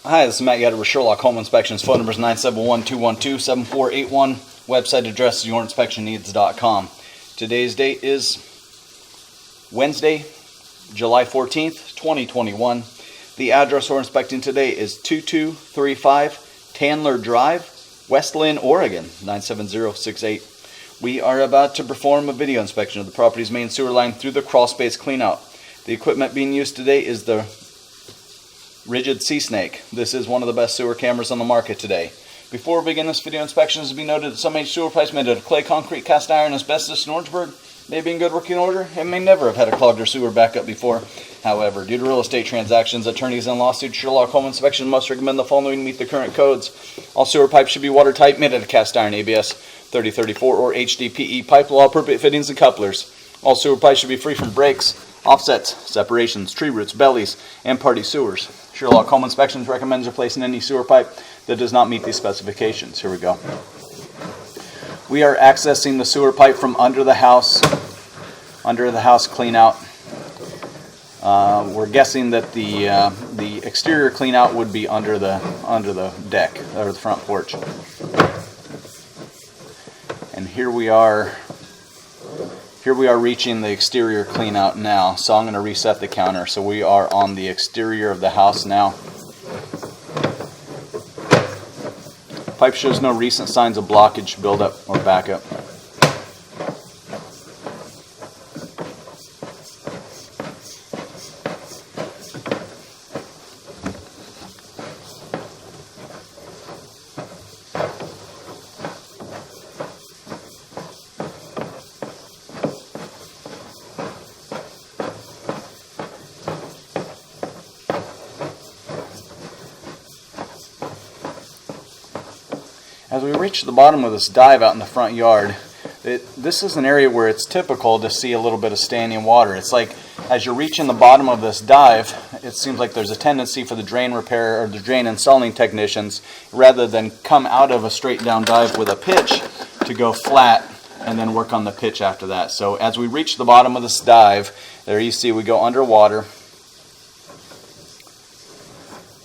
Hi, this is Matt Yetter with Sherlock Home Inspections. Phone number is 971-212-7481. Website address is yourinspectionneeds.com. Today's date is Wednesday, July 14th, 2021. The address we're inspecting today is 2235 Tannler Drive, West Lynn, Oregon, 97068. We are about to perform a video inspection of the property's main sewer line through the crawl space cleanout. The equipment being used today is the Rigid Sea Snake. This is one of the best sewer cameras on the market today. Before we begin this video inspection, it is to be noted that some age sewer pipes made out of clay, concrete, cast iron, asbestos, and Orangeburg may be in good working order and may never have had a clogged or sewer backup before. However, due to real estate transactions, attorneys, and lawsuits, Sherlock Home Inspection must recommend the following to meet the current codes. All sewer pipes should be watertight, made out of cast iron, ABS 3034 or HDPE pipe with all appropriate fittings and couplers. All sewer pipes should be free from breaks, offsets, separations, tree roots, bellies, and party sewers. Sherlock Home Inspections recommends replacing any sewer pipe that does not meet these specifications. Here we go. We are accessing the sewer pipe from under the house clean out. We're guessing that the exterior clean out would be under the deck or the front porch. And here we are reaching the exterior clean out now. So I'm going to reset the counter. So we are on the exterior of the house now. Pipe shows no recent signs of blockage, buildup, or backup. As we reach the bottom of this dive out in the front yard, this is an area where it's typical to see a little bit of standing water. It's like as you're reaching the bottom of this dive, it seems like there's a tendency for the drain repair or the drain installing technicians, rather than come out of a straight down dive with a pitch, to go flat and then work on the pitch after that. So as we reach the bottom of this dive, there you see we go underwater.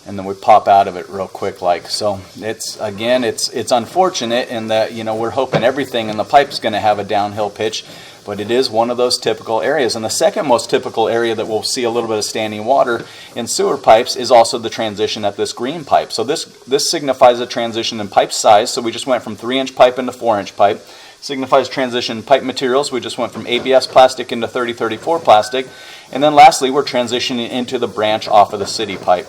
And then we pop out of it real quick like. So it's unfortunate in that, we're hoping everything in the pipe's going to have a downhill pitch, but it is one of those typical areas. And the second most typical area that we'll see a little bit of standing water in sewer pipes is also the transition at this green pipe. So this signifies a transition in pipe size. So we just went from 3-inch pipe into 4-inch pipe. Signifies transition in pipe materials. We just went from ABS plastic into 3034 plastic. And then lastly, we're transitioning into the branch off of the city pipe.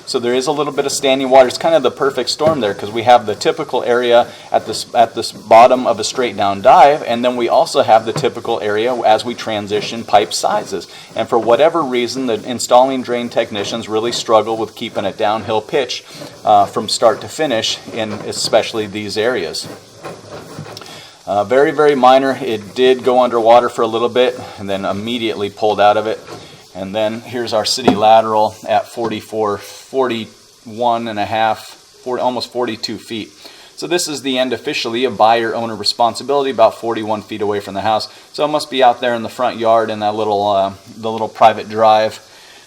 So there is a little bit of standing water. It's kind of the perfect storm there, because we have the typical area at this bottom of a straight down dive, and then we also have the typical area as we transition pipe sizes. And for whatever reason, the installing drain technicians really struggle with keeping a downhill pitch from start to finish in especially these areas. Very, very minor. It did go underwater for a little bit and then immediately pulled out of it. And then here's our city lateral at 41 and a half, almost 42 feet. So this is the end officially of buyer-owner responsibility, about 41 feet away from the house. So it must be out there in the front yard, and that the little private drive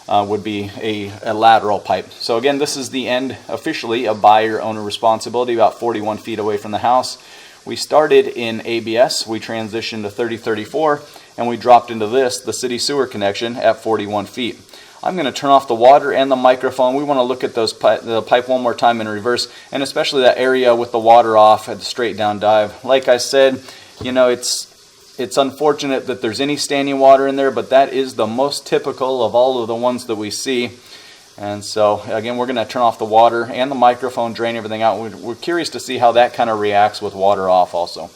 would be a lateral pipe. So again, this is the end officially of buyer-owner responsibility, about 41 feet away from the house. We started in ABS, we transitioned to 3034, and we dropped into the city sewer connection at 41 feet. I'm going to turn off the water and the microphone. We want to look at the pipe one more time in reverse, and especially that area with the water off at the straight down dive. Like I said, it's unfortunate that there's any standing water in there, but that is the most typical of all of the ones that we see. And so again, we're going to turn off the water and the microphone, drain everything out. We're curious to see how that kind of reacts with water off also.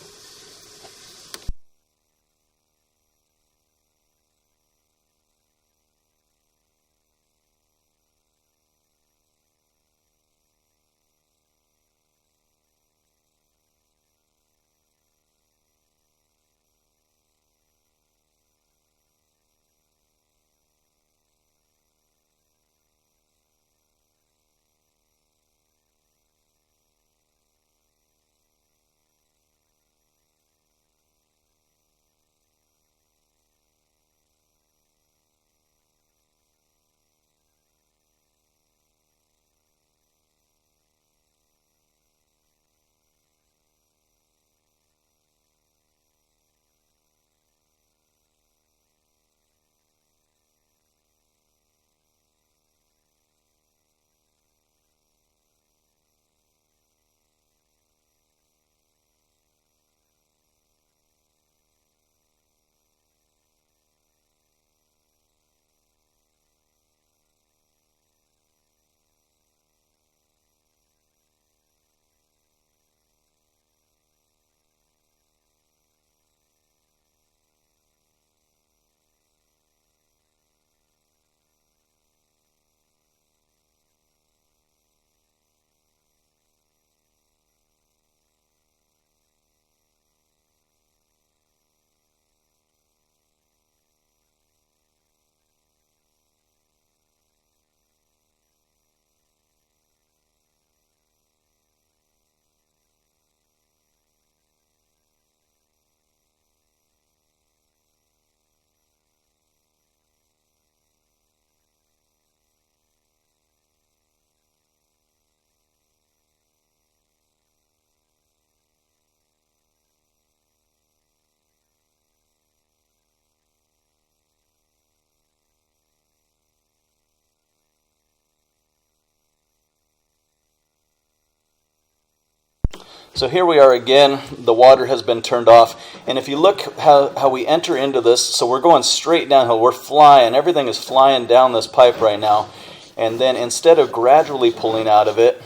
So here we are again, the water has been turned off, and if you look how we enter into this, so we're going straight downhill, we're flying, everything is flying down this pipe right now, and then instead of gradually pulling out of it,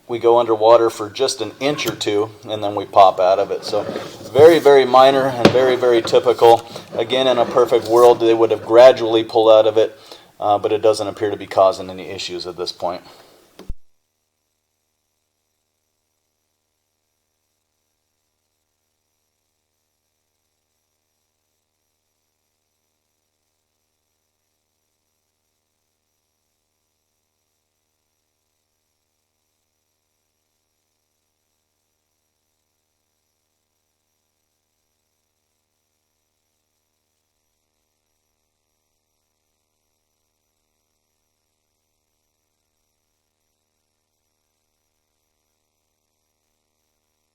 we go underwater for just an inch or two, and then we pop out of it. So very, very minor and very, very typical. Again, in a perfect world, they would have gradually pulled out of it, but it doesn't appear to be causing any issues at this point.